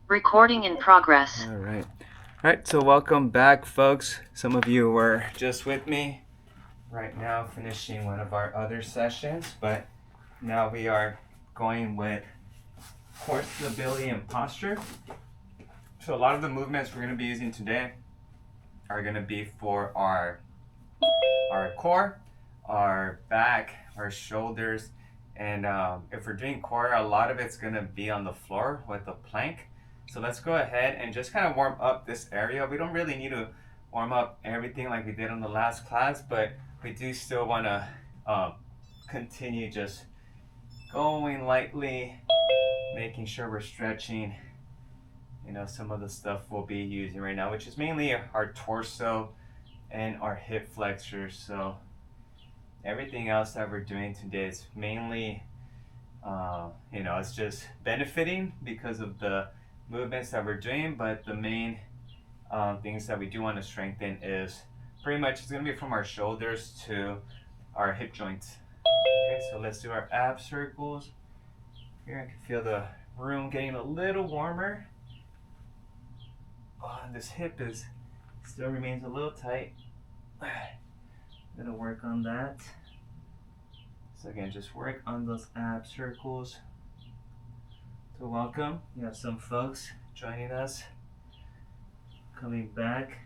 Recording in progress. All right. All right, so welcome back, folks. Some of you were just with me right now finishing one of our other sessions, but now we are going with core stability and posture. So a lot of the movements we're going to be using today are going to be for our core, our back, our shoulders, and if we're doing core, a lot of it's going to be on the floor with the plank. So let's go ahead and just kind of warm up this area. We don't really need to warm up everything like we did in the last class, but we do still want to continue just going lightly, making sure we're stretching, some of the stuff we'll be using right now, which is mainly our torso and our hip flexors. So everything else that we're doing today is mainly, it's just benefiting because of the movements that we're doing, but the main things that we do want to strengthen is pretty much it's going to be from our shoulders to our hip joints. Okay, so let's do our ab circles. Here I can feel the room getting a little warmer. Oh, this hip still remains a little tight. I'm gonna work on that. So again, just work on those ab circles. So welcome. We have some folks joining us, coming back.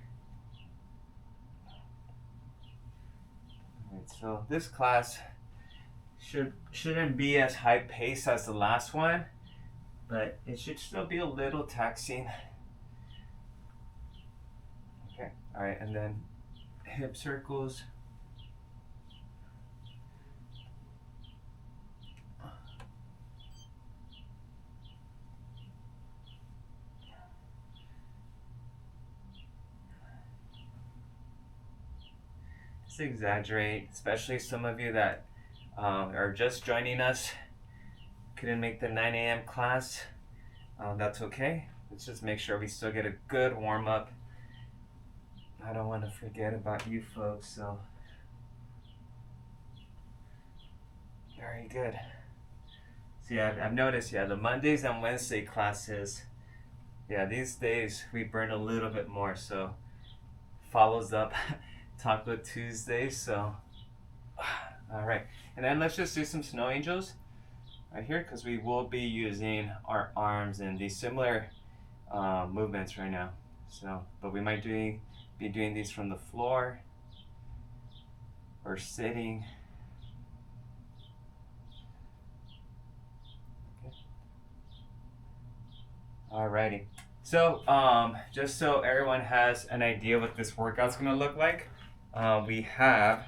Alright, so this class shouldn't be as high paced as the last one, but it should still be a little taxing. Okay, alright, and then hip circles. Just exaggerate, especially some of you that are just joining us, couldn't make the 9 a.m. class. That's okay. Let's just make sure we still get a good warm up. I don't want to forget about you folks, so very good. So yeah, I've noticed, the Mondays and Wednesday classes, these days we burn a little bit more, so follows up Taco Tuesday, so all right. And then let's just do some snow angels right here, because we will be using our arms in these similar movements right now. So, but we might be doing these from the floor or sitting. Okay. Alrighty. So, just so everyone has an idea what this workout's gonna look like, we have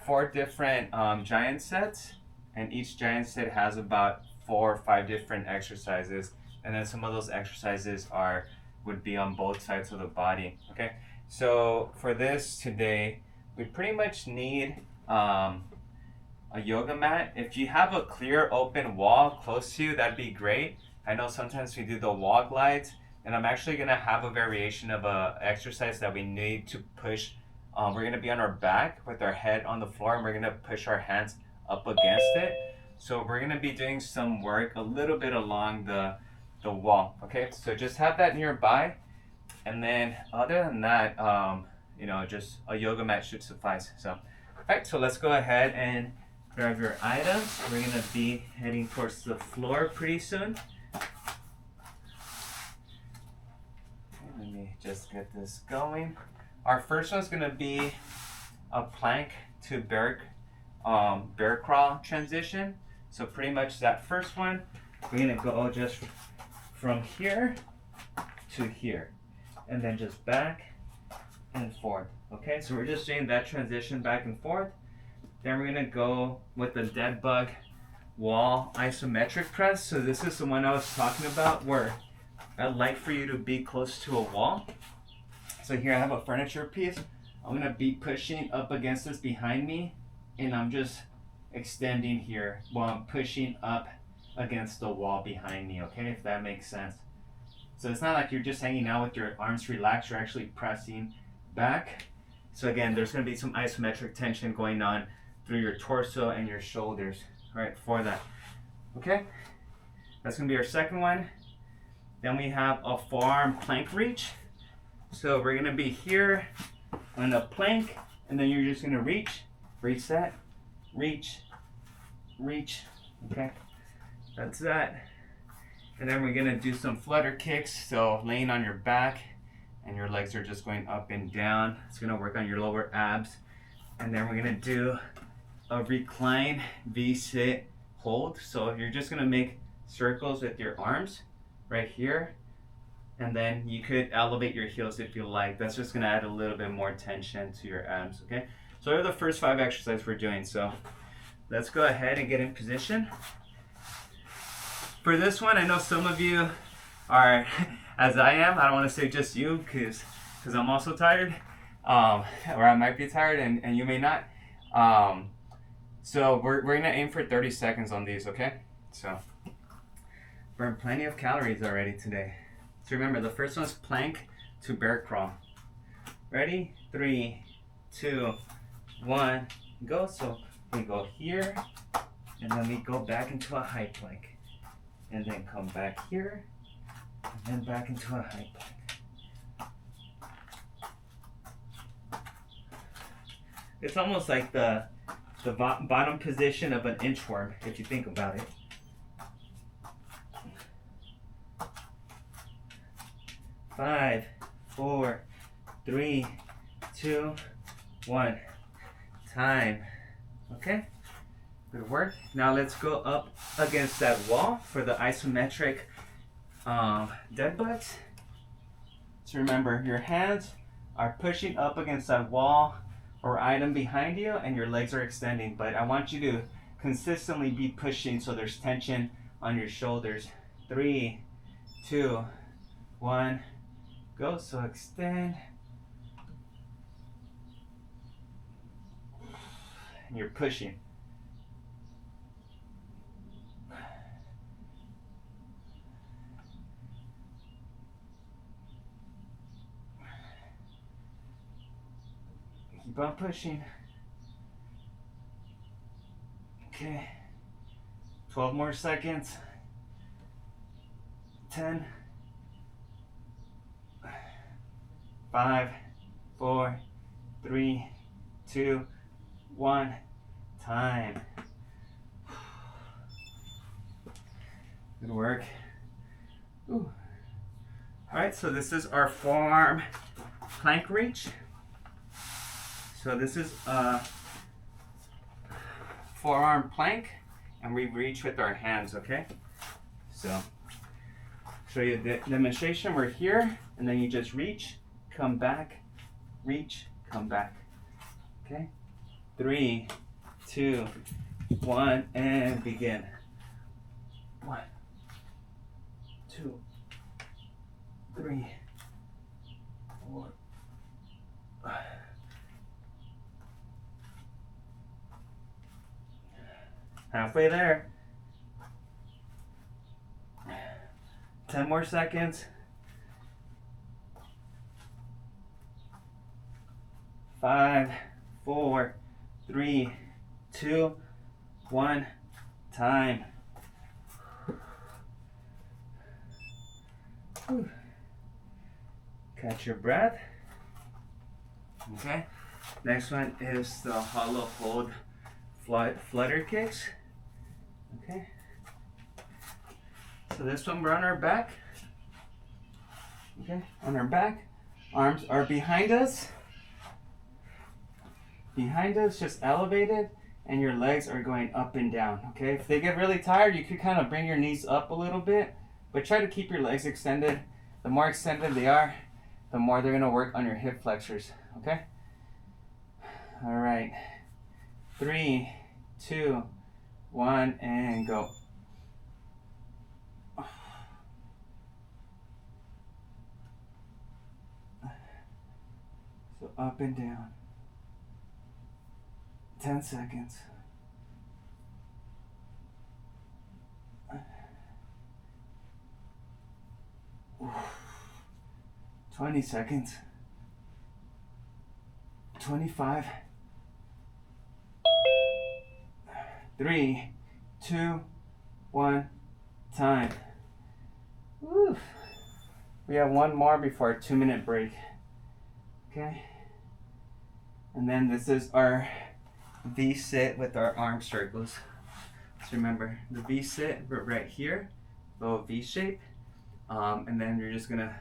4 different giant sets, and each giant set has about 4 or 5 different exercises, and then some of those exercises would be on both sides of the body. Okay, so for this today, we pretty much need a yoga mat. If you have a clear open wall close to you, that'd be great. I know sometimes we do the wall glides, and I'm actually gonna have a variation of a exercise that we need to push. We're going to be on our back with our head on the floor, and we're going to push our hands up against it. So we're going to be doing some work a little bit along the wall. Okay, so just have that nearby. And then other than that, just a yoga mat should suffice. So, all right, so let's go ahead and grab your items. We're going to be heading towards the floor pretty soon. Okay, let me just get this going. Our first one's gonna be a plank to bear crawl transition. So pretty much that first one, we're gonna go just from here to here, and then just back and forth. Okay, so we're just doing that transition back and forth. Then we're gonna go with the dead bug wall isometric press. So this is the one I was talking about, where I'd like for you to be close to a wall. So here I have a furniture piece. I'm gonna be pushing up against this behind me, and I'm just extending here while I'm pushing up against the wall behind me, okay, if that makes sense. So it's not like you're just hanging out with your arms relaxed, you're actually pressing back. So again, there's gonna be some isometric tension going on through your torso and your shoulders, right, for that. Okay, that's gonna be our second one. Then we have a forearm plank reach. So we're gonna be here on the plank, and then you're just gonna reach, reset, reach, reach. Okay, that's that. And then we're gonna do some flutter kicks. So laying on your back, and your legs are just going up and down. It's gonna work on your lower abs. And then we're gonna do a recline V-sit hold. So you're just gonna make circles with your arms right here, and then you could elevate your heels if you like. That's just gonna add a little bit more tension to your abs, okay? So those are the first 5 exercises we're doing. So let's go ahead and get in position. For this one, I know some of you are, as I am, I don't wanna say just you, because I'm also tired, or I might be tired and you may not. So we're gonna aim for 30 seconds on these, okay? So burn plenty of calories already today. So remember, the first one's plank to bear crawl. Ready? 3, 2, 1, go. So we go here, and then we go back into a high plank, and then come back here, and then back into a high plank. It's almost like the bottom position of an inchworm, if you think about it. 5, 4, 3, 2, 1. Time. Okay? Good work. Now let's go up against that wall for the isometric dead butts. So remember, your hands are pushing up against that wall or item behind you, and your legs are extending. But I want you to consistently be pushing so there's tension on your shoulders. 3, 2, 1. Go. So extend. And you're pushing. Keep on pushing. Okay. 12 more seconds. 10. 5, 4, 3, 2, 1. Time. Good work. Ooh. All right, so this is our forearm plank reach. So this is a forearm plank, and we reach with our hands, okay? So, show you the demonstration. We're here, and then you just reach, come back, reach, come back. Okay? 3, 2, 1, and begin. 1, 2, 3, 4. Halfway there. 10 more seconds. 5, 4, 3, 2, 1. Time. Whew. Catch your breath. Okay. Next one is the hollow hold flutter kicks. Okay. So this one, we're on our back. Okay, on our back. Arms are behind us. Behind us, just elevated, and your legs are going up and down. Okay, if they get really tired, you could kind of bring your knees up a little bit, but try to keep your legs extended. The more extended they are, the more they're gonna work on your hip flexors. Okay. All right. 3, 2, 1, and go. So up and down. 10 seconds. 20 seconds. 25. 3, 2, 1. Time. Woo. We have one more before our 2-minute break. Okay. And then this is our V sit with our arm circles. So remember, the V sit right here, little V shape. And then you're just gonna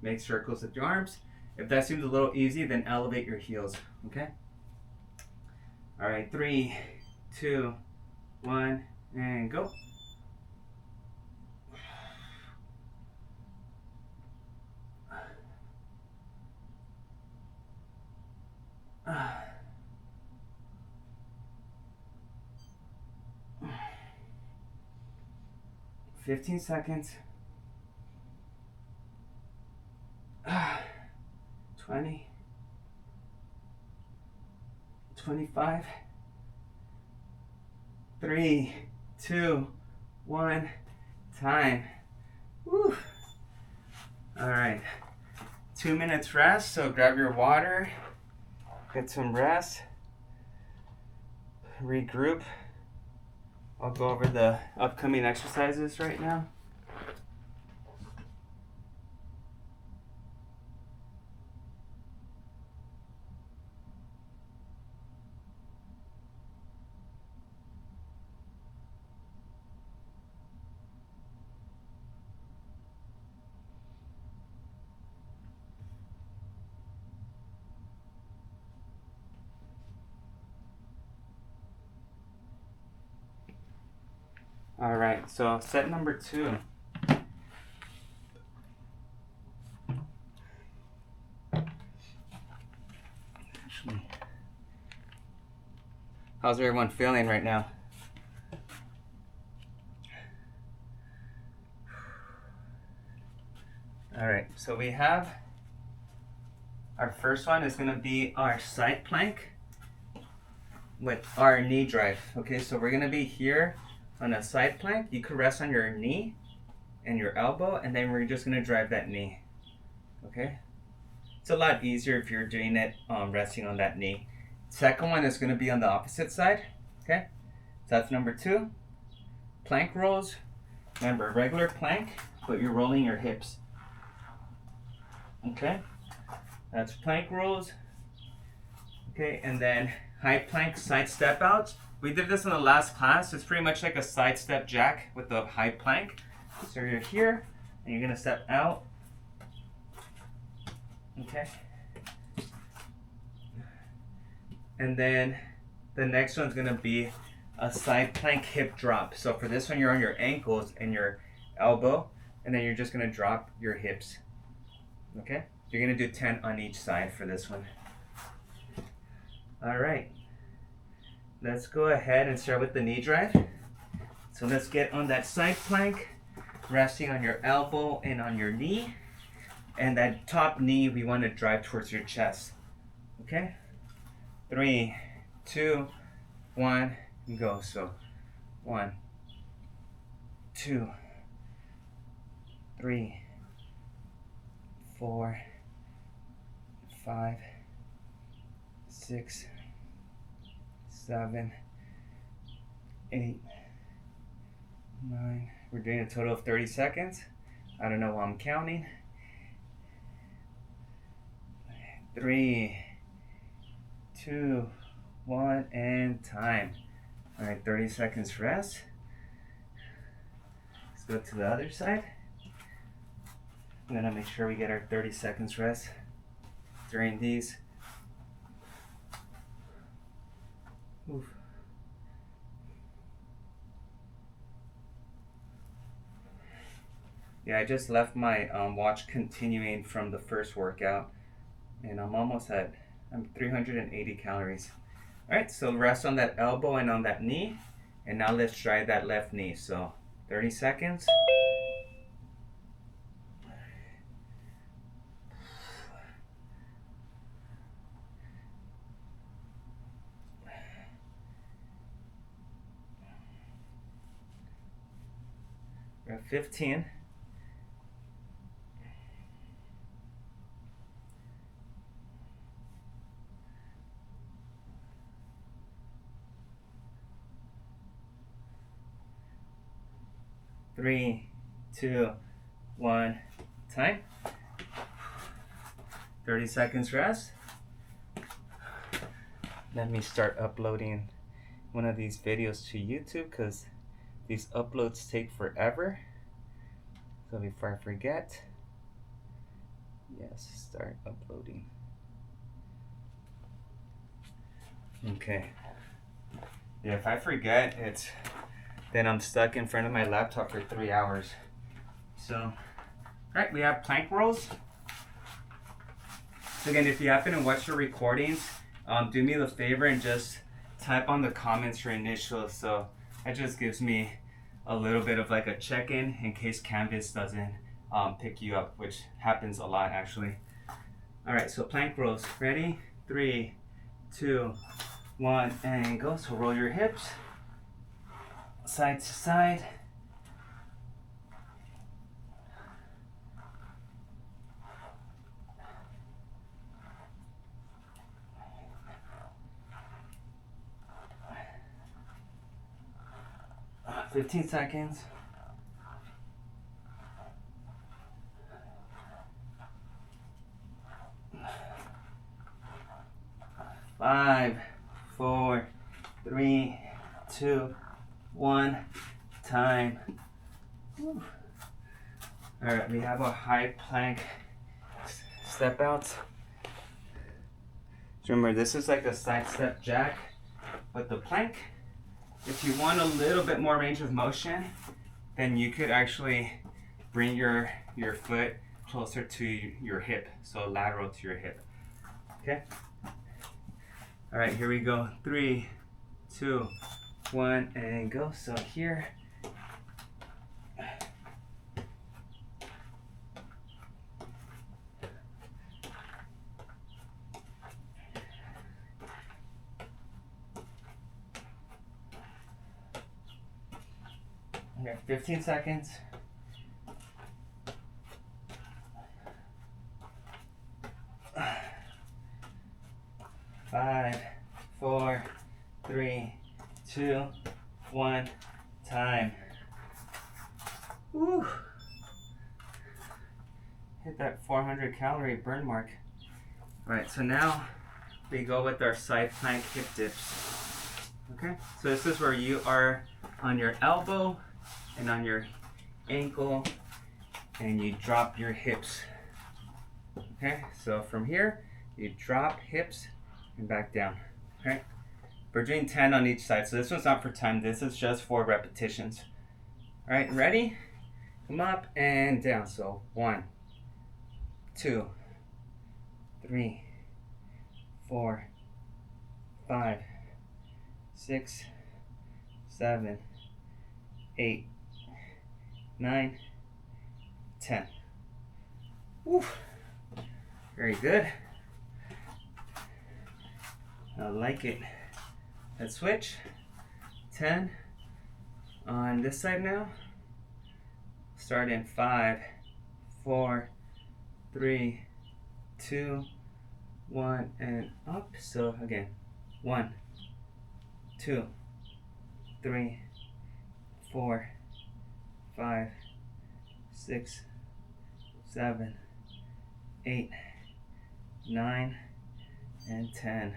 make circles with your arms. If that seems a little easy, then elevate your heels, okay? All right, 3, 2, 1, and go. Uh, 15 seconds. 20, 25, 3, 2, 1, time. Woo. All right, 2 minutes rest, so grab your water, get some rest, regroup. I'll go over the upcoming exercises right now. All right, so set number 2. How's everyone feeling right now? All right, so we have our first one is going to be our side plank with our knee drive. Okay, so we're going to be here on a side plank. You could rest on your knee and your elbow, and then we're just going to drive that knee. Okay, it's a lot easier if you're doing it resting on that knee. Second one is going to be on the opposite side. Okay, so that's number 2. Plank rolls. Remember, regular plank, but you're rolling your hips. Okay, that's plank rolls. Okay, and then high plank side step outs. We did this in the last class. It's pretty much like a side step jack with the high plank. So you're here, and you're gonna step out. Okay. And then the next one's gonna be a side plank hip drop. So for this one, you're on your ankles and your elbow, and then you're just gonna drop your hips. Okay? You're gonna do 10 on each side for this one. All right. Let's go ahead and start with the knee drive. So let's get on that side plank, resting on your elbow and on your knee. And that top knee, we want to drive towards your chest. Okay? 3, 2, 1, and go. So 1, 2, 3, 4, 5, 6, 7, 8, 9. We're doing a total of 30 seconds. I don't know why I'm counting. 3, 2, 1, and time. All right, 30 seconds rest. Let's go to the other side. I'm gonna make sure we get our 30 seconds rest during these. Oof. Yeah, I just left my watch continuing from the first workout, and I'm 380 calories. All right, so rest on that elbow and on that knee, and now let's try that left knee. So 30 seconds. We're at 15. Three, 2, 1, time. 30 seconds rest. Let me start uploading one of these videos to YouTube because these uploads take forever. So before I forget, yes, start uploading. Okay. Yeah, if I forget, then I'm stuck in front of my laptop for 3 hours. So, right, we have plank rolls. So again, if you happen to watch your recordings, do me the favor and just type on the comments your initials. So that just gives me a little bit of like a check-in in case Canvas doesn't pick you up, which happens a lot actually. All right, so plank rolls. Ready? 3, 2, 1, and go. So roll your hips side to side. Uh, 15 seconds. 5, 4, 3, 2, 1, time. Whew. All right, we have a high plank step out. Remember, this is like a side step jack, but the plank, if you want a little bit more range of motion, then you could actually bring your foot closer to your hip, so lateral to your hip. Okay? All right, here we go. 3, 2, 1, and go. So here. Okay, 15 seconds. 5, 4, 3, 2, 1, time. Woo! Hit that 400 calorie burn mark. All right, so now we go with our side plank hip dips. Okay, so this is where you are on your elbow and on your ankle, and you drop your hips. Okay, so from here, you drop hips and back down. Okay, we're doing 10 on each side, so this one's not for time, this is just for repetitions. All right, ready? Come up and down. So 1, 2, 3, 4, 5, 6, 7, 8, 9, 10. Woo. Very good. I like it. Let's switch. 10 on this side now. Start in 5, 4, 3, 2, 1, and up. So again, 1, 2, 3, 4, 5, 6, 7, 8, 9, and 10.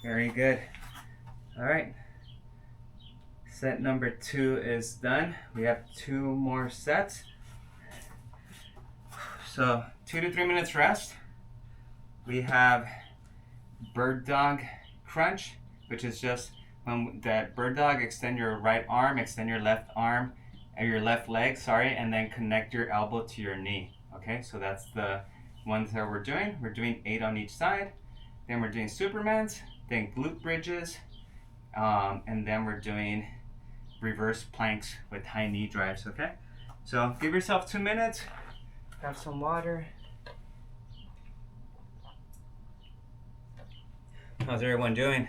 Very good. All right. Set number 2 is done. We have 2 more sets. So 2 to 3 minutes rest. We have bird dog crunch, which is just when that bird dog, extend your right arm, extend your left arm, or your left leg, sorry, and then connect your elbow to your knee. Okay, so that's the ones that we're doing. We're doing 8 on each side. Then we're doing Supermans, then glute bridges, and then we're doing reverse planks with high knee drives. Okay, so give yourself 2 minutes, have some water. How's everyone doing?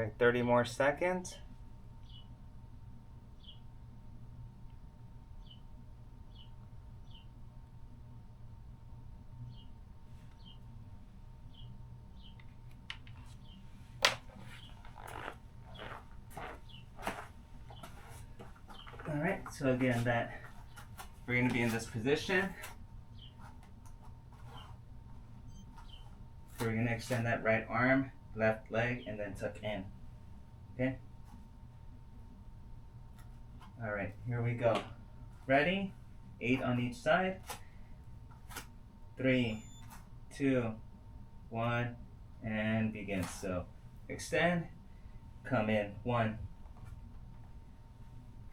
right, 30 more seconds. All right, so again, we're going to be in this position. So we're going to extend that right arm, left leg, and then tuck in. Okay? All right, here we go. Ready? 8 on each side. 3, 2, 1, and begin. So extend, come in. 1,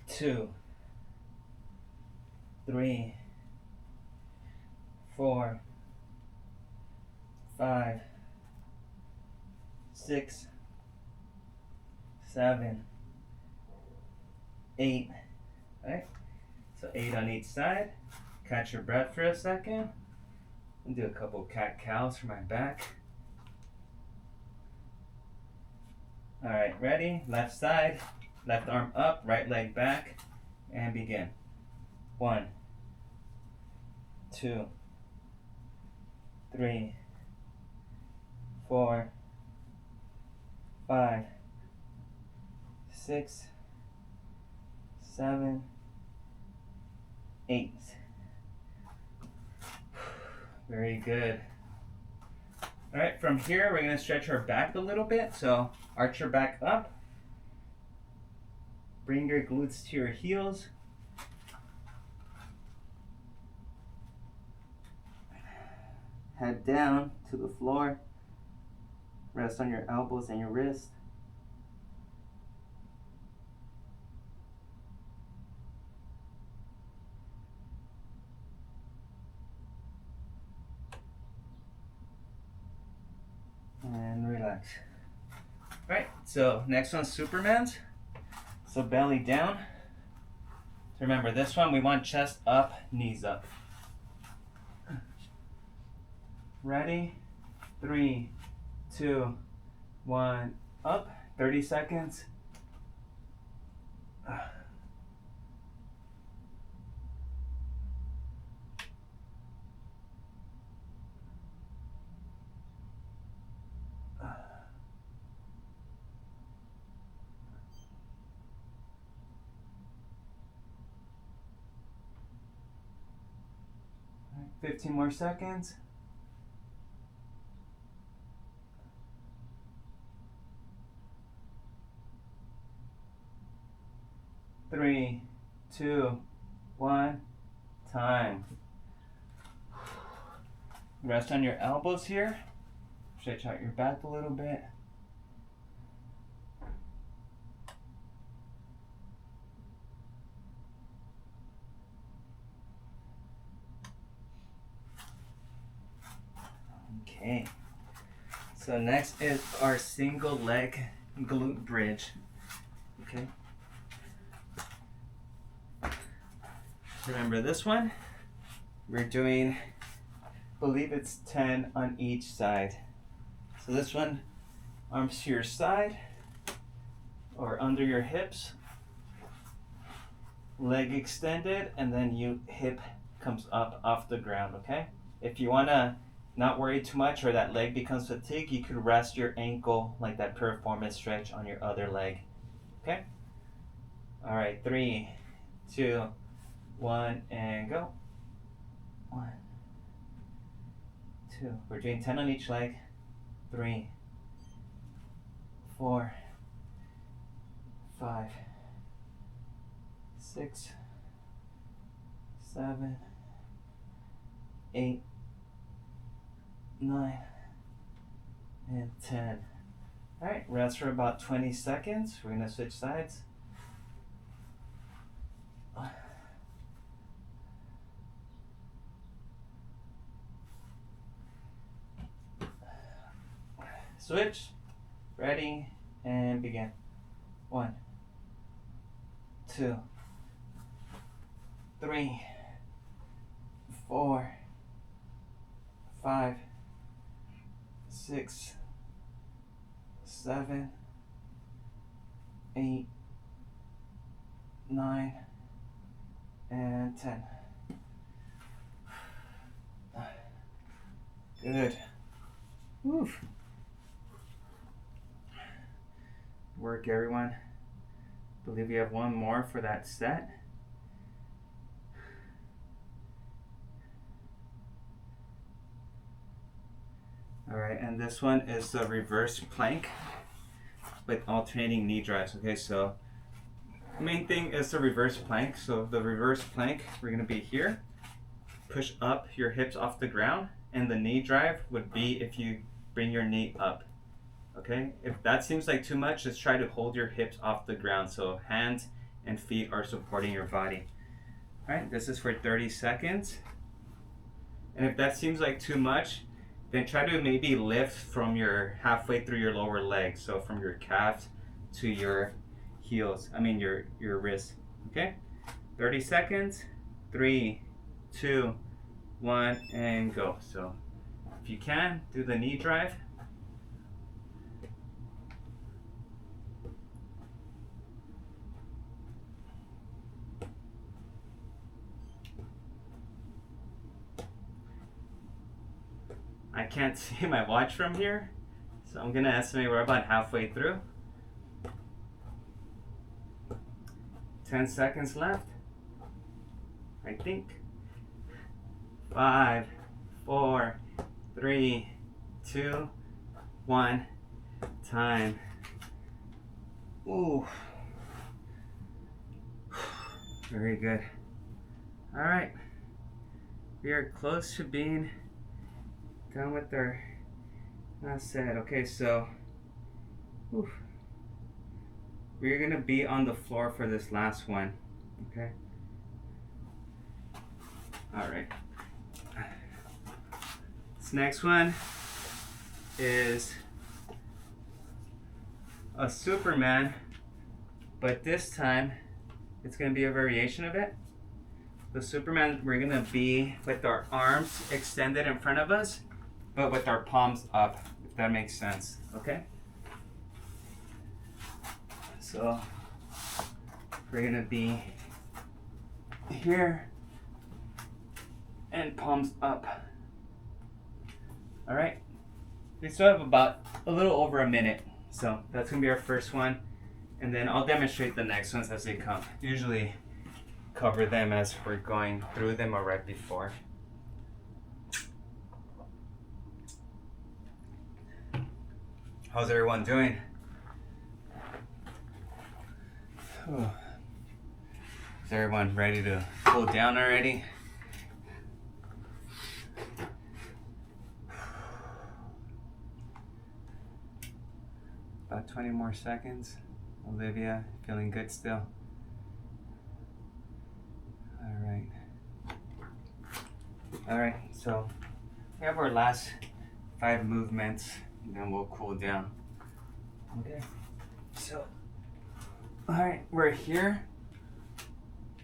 2, 3, 4, 5, 6, 7, 8. All right, so 8 on each side. Catch your breath for a second. And do a couple cat-cows for my back. All right, ready? Left side, left arm up, right leg back, and begin. 1, 2, 3, 4, 5, 6, 7, 8. Very good. All right, from here, we're going to stretch our back a little bit. So arch your back up. Bring your glutes to your heels. Head down to the floor. Rest on your elbows and your wrist. And relax. All right, so next one's Superman's. So belly down. Remember, this one we want chest up, knees up. Ready? 3, 2, 1, up. 30 seconds. All right, 15 more seconds. 3, 2, 1, time. Rest on your elbows here. Stretch out your back a little bit. Okay. So next is our single leg glute bridge. Okay. Remember this one? We're doing, I believe it's 10 on each side. So this one, arms to your side or under your hips, leg extended, and then hip comes up off the ground, okay? If you wanna not worry too much or that leg becomes fatigued, you could rest your ankle like that performance stretch on your other leg, okay? All right, 3, 2, 1, and go. 1, 2. We're doing 10 on each leg. 3, 4, 5, 6, 7, 8, 9, and 10. All right, rest for about 20 seconds. We're gonna switch sides. Switch, ready, and begin. 1, 2, 3, 4, 5, 6, 7, 8, 9, and 10. Good. Woof. Work, everyone. Believe we have one more for that set. All right, and this one is the reverse plank with alternating knee drives. Okay, so main thing is the reverse plank. So the reverse plank, we're gonna be here. Push up your hips off the ground, and the knee drive would be if you bring your knee up. Okay, if that seems like too much, just try to hold your hips off the ground so hands and feet are supporting your body. All right, this is for 30 seconds. And if that seems like too much, then try to maybe lift from your halfway through your lower leg, so from your calves to your heels, your wrists. Okay, 30 seconds, 3, 2, 1, and go. So if you can, do the knee drive. I can't see my watch from here, so I'm gonna estimate we're about halfway through. 10 seconds left, I think. 5, 4, 3, 2, 1, time. Ooh. Very good. All right, we are close to being done with our last set. Okay, so we're gonna be on the floor for this last one. Okay. All right. This next one is a Superman, but this time it's gonna be a variation of it. The Superman, we're gonna be with our arms extended in front of us, but with our palms up, if that makes sense. Okay? So we're gonna be here and palms up. All right? We still have about a little over a minute, so that's gonna be our first one, and then I'll demonstrate the next ones as they come. Usually cover them as we're going through them or right before. How's everyone doing? Is everyone ready to cool down already? About 20 more seconds. Olivia, feeling good still? All right, so we have our last 5 movements, and then we'll cool down. Okay, so, all right, we're here.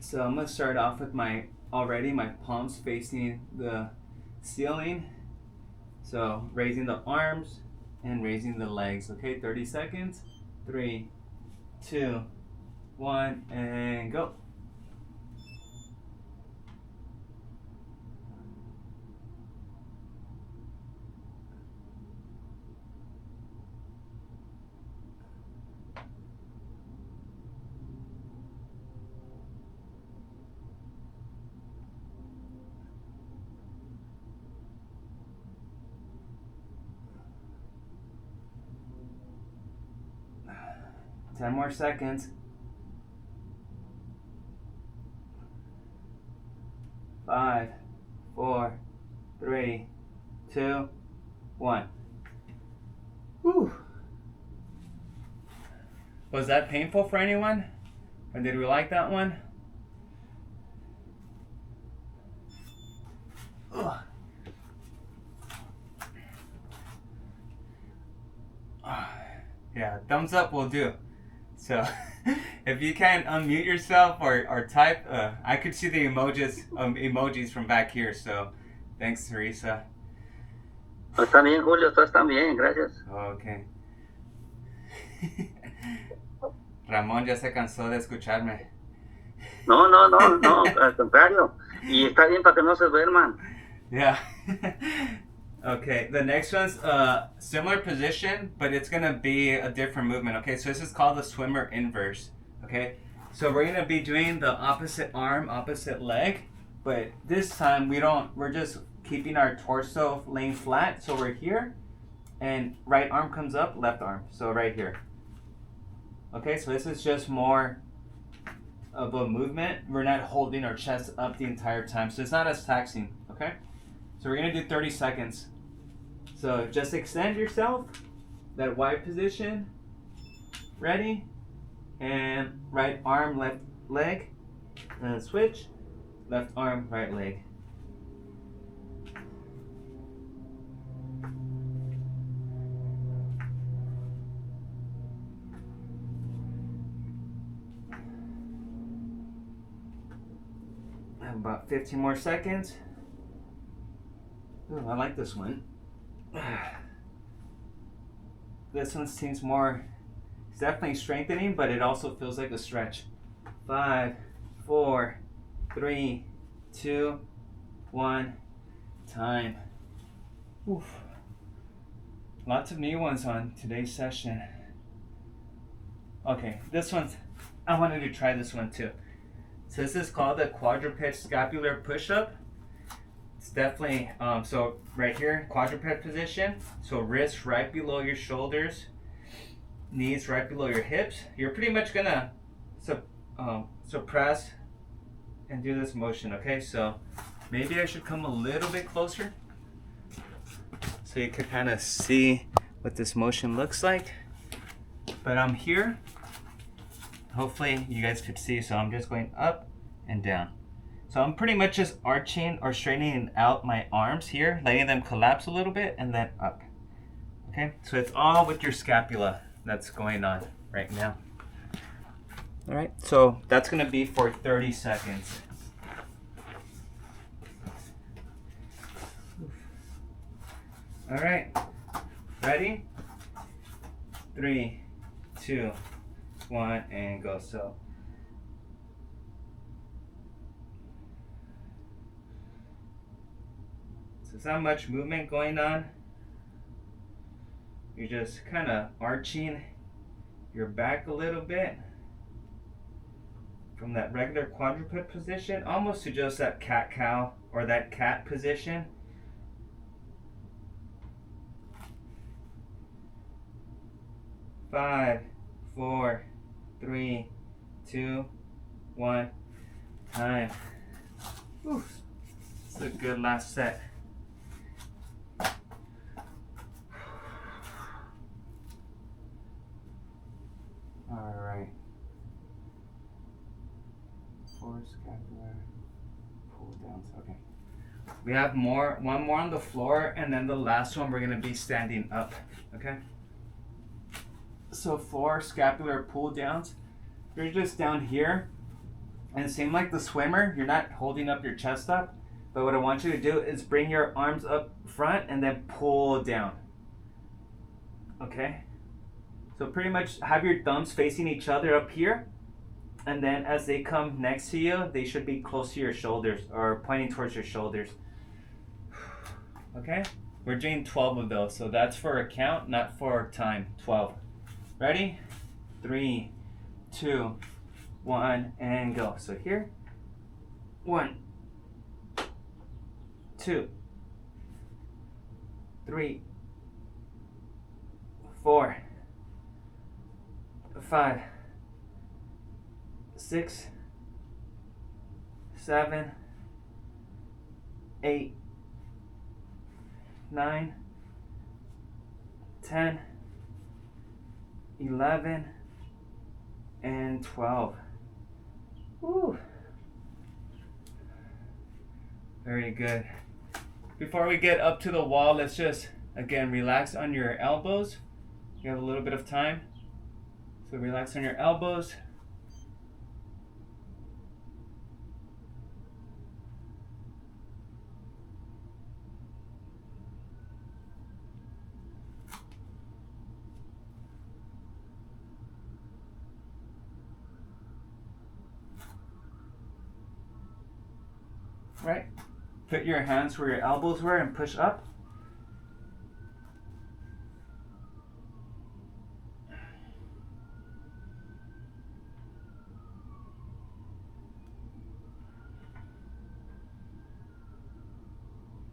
So I'm gonna start off with my palms facing the ceiling. So raising the arms and raising the legs. Okay, 30 seconds. 3, 2, 1, and go. Ten more seconds. 5, 4, 3, 2, 1. Whew. Was that painful for anyone? Or did we like that one? Ugh. Yeah, thumbs up will do. So if you can't unmute yourself or type, I could see the emojis from back here. So thanks, Teresa. Está bien, Julio, todo está bien, gracias. Okay. Ramón ya se cansó de escucharme. No, al contrario. Y está bien para que no se duerman. Yeah. Okay, the next one's similar position, but it's gonna be a different movement. Okay, so this is called the swimmer inverse. Okay, so we're gonna be doing the opposite arm, opposite leg, but this time we're just keeping our torso laying flat. So we're here, and right arm comes up, left arm. So right here. Okay, so this is just more of a movement. We're not holding our chest up the entire time, so it's not as taxing. Okay, so we're gonna do 30 seconds. So just extend yourself, that wide position. Ready? And right arm, left leg. And switch. Left arm, right leg. Have about 15 more seconds. Ooh, I like this one. This one seems more, it's definitely strengthening, but it also feels like a stretch. 5, 4, 3, 2, 1, time. Oof. Lots of new ones on today's session. Okay, this one's, I wanted to try this one too. So this is called the quadruped scapular push-up. It's definitely, so right here, quadruped position. So wrists right below your shoulders, knees right below your hips. You're pretty much gonna suppress and do this motion, okay? So maybe I should come a little bit closer so you can kind of see what this motion looks like. But I'm here. Hopefully you guys could see, so I'm just going up and down. So I'm pretty much just arching or straightening out my arms here, letting them collapse a little bit and then up. Okay, so it's all with your scapula that's going on right now. All right, so that's gonna be for 30 seconds. All right, ready? 3, 2, 1, and go. So there's not much movement going on. You're just kind of arching your back a little bit from that regular quadruped position, almost to just that cat-cow or that cat position. Five, 4, 3, 2, 1, time. Whew. It's a good last set. All right. 4 scapular pull downs. Okay. We have one more on the floor, and then the last one we're gonna be standing up. Okay. So 4 scapular pull downs. You're just down here, and same like the swimmer, you're not holding up your chest up, but what I want you to do is bring your arms up front and then pull down. Okay? So pretty much have your thumbs facing each other up here, and then as they come next to you, they should be close to your shoulders or pointing towards your shoulders. Okay? We're doing 12 of those, so that's for a count, not for time. 12. Ready? 3, 2, 1, and go. So here, 1, 2, 3, 4, 5, 6, 7, 8, 9, 10, 11, and 12. Woo. Very good. Before we get up to the wall, let's just, again, relax on your elbows. You have a little bit of time. So relax on your elbows. right? Put your hands where your elbows were and push up.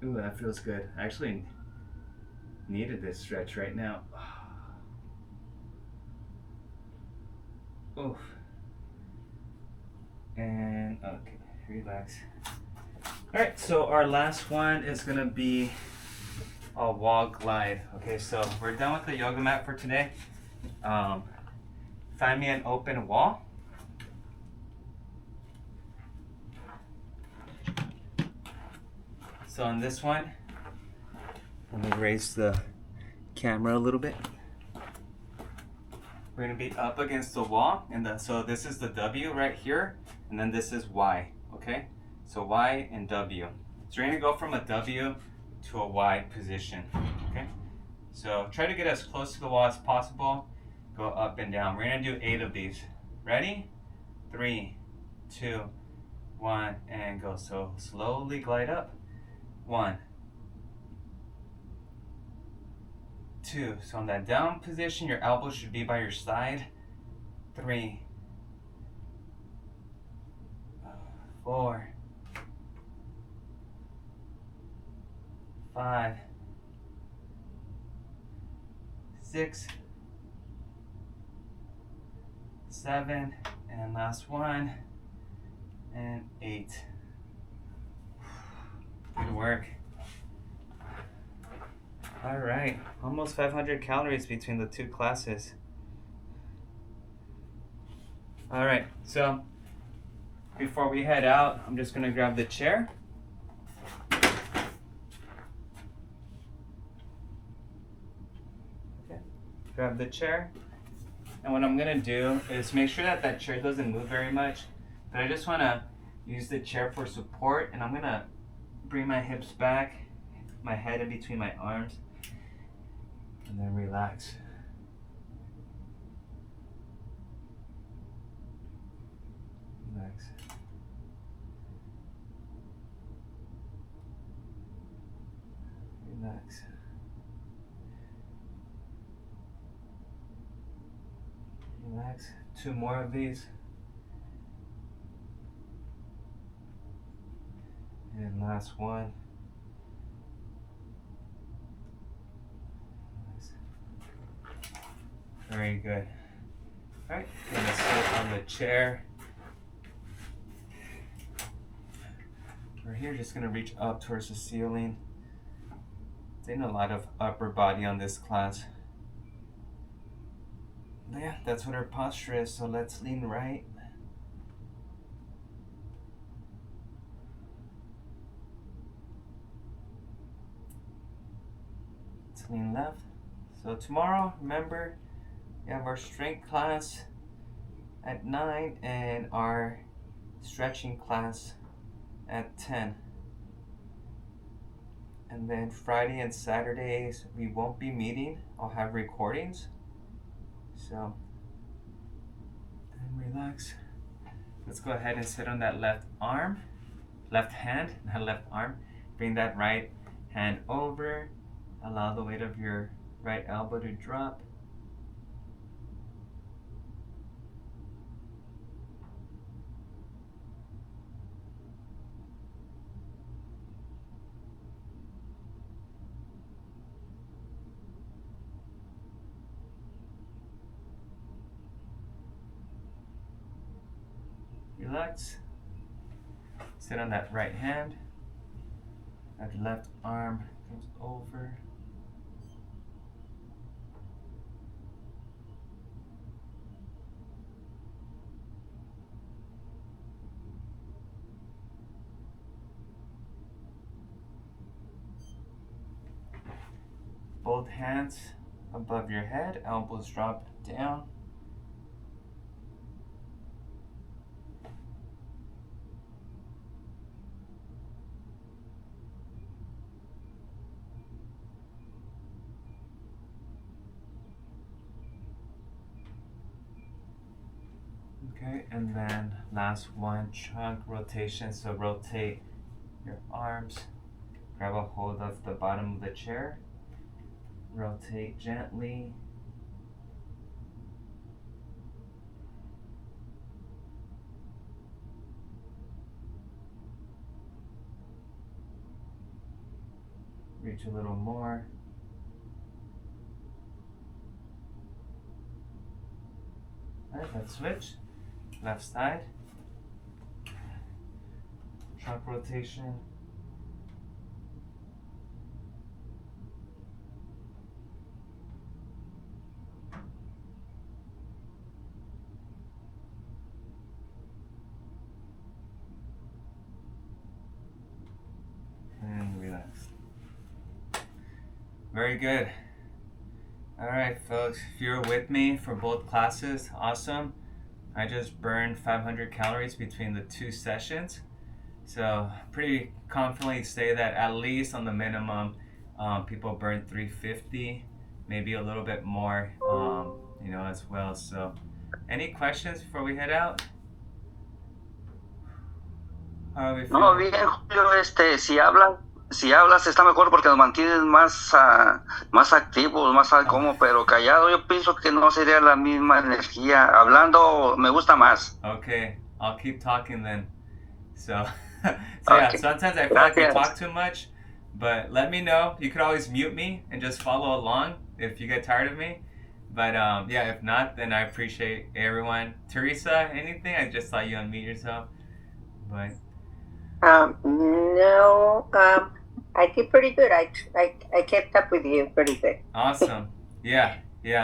Ooh, that feels good. I actually needed this stretch right now. Oof. And okay, relax. Alright, so our last one is gonna be a wall glide. Okay, so we're done with the yoga mat for today. Find me an open wall. So on this one, let me raise the camera a little bit. We're gonna be up against the wall, and so this is the W right here, and then this is Y, okay? So Y and W. So you're gonna go from a W to a Y position, okay? So try to get as close to the wall as possible. Go up and down. We're gonna do 8 of these. Ready? 3, 2, 1, and go. So slowly glide up. 1, 2. So in that down position, your elbow should be by your side. 3, 4, 5, 6, 7, and last one, and 8. Good work. All right, almost 500 calories between the 2 classes. All right, so before we head out, I'm just gonna grab the chair. Okay, grab the chair. And what I'm gonna do is make sure that that chair doesn't move very much, but I just wanna use the chair for support, and I'm gonna bring my hips back, my head in between my arms, and then relax. Relax. Relax. Relax. 2 more of these. And last one. Very good. All right, gonna sit on the chair. We're here just gonna reach up towards the ceiling. Doing a lot of upper body on this class. But yeah, that's what our posture is, so let's lean right. Let's lean left. So tomorrow, remember, we have our strength class at 9 and our stretching class at 10. And then Friday and Saturdays, we won't be meeting. I'll have recordings. So, and relax. Let's go ahead and sit on that left arm, left hand, not left arm. Bring that right hand over. Allow the weight of your right elbow to drop. Relax. Sit on that right hand. That left arm comes over. Both hands above your head, elbows drop down. Okay, and then last one, trunk rotation. So rotate your arms. Grab a hold of the bottom of the chair. Rotate gently. Reach a little more. Alright, let's switch. Left side. Trunk rotation. And relax. Very good. Alright folks, if you're with me for both classes, awesome. I just burned 500 calories between the 2 sessions. So pretty confidently say that at least on the minimum, people burn 350, maybe a little bit more, as well. So any questions before we head out? How are we feeling? No, bien, Julio, si hablas está mejor porque nos mantienes más activos, más como, pero callado yo pienso que no sería la misma energía. Hablando me gusta más. Okay, I'll keep talking then. So, yeah, Okay. sometimes I feel like I Gracias. talk too much, but let me know. You could always mute me and just follow along if you get tired of me. But yeah, if not, then I appreciate everyone. Teresa, anything? I just saw you unmute yourself. But No, I did pretty good. I kept up with you pretty good. awesome. Yeah.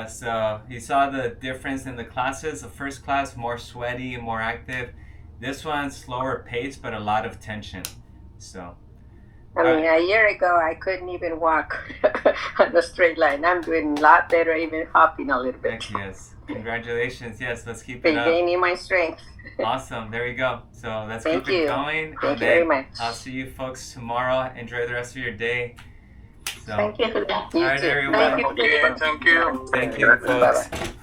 So you saw the difference in the classes. The first class, more sweaty and more active. This one, slower pace, but a lot of tension. So, I mean, a year ago, I couldn't even walk on a straight line. I'm doing a lot better, even hopping a little bit. heck yes. Congratulations. Yes, let's keep it up. Regaining my strength. Awesome. There we go. So let's Thank keep it you. going. Thank and you very then much. I'll see you folks tomorrow. Enjoy the rest of your day. So, Thank you. You All right, too. everyone. Thank you. Thank you. thank you, folks.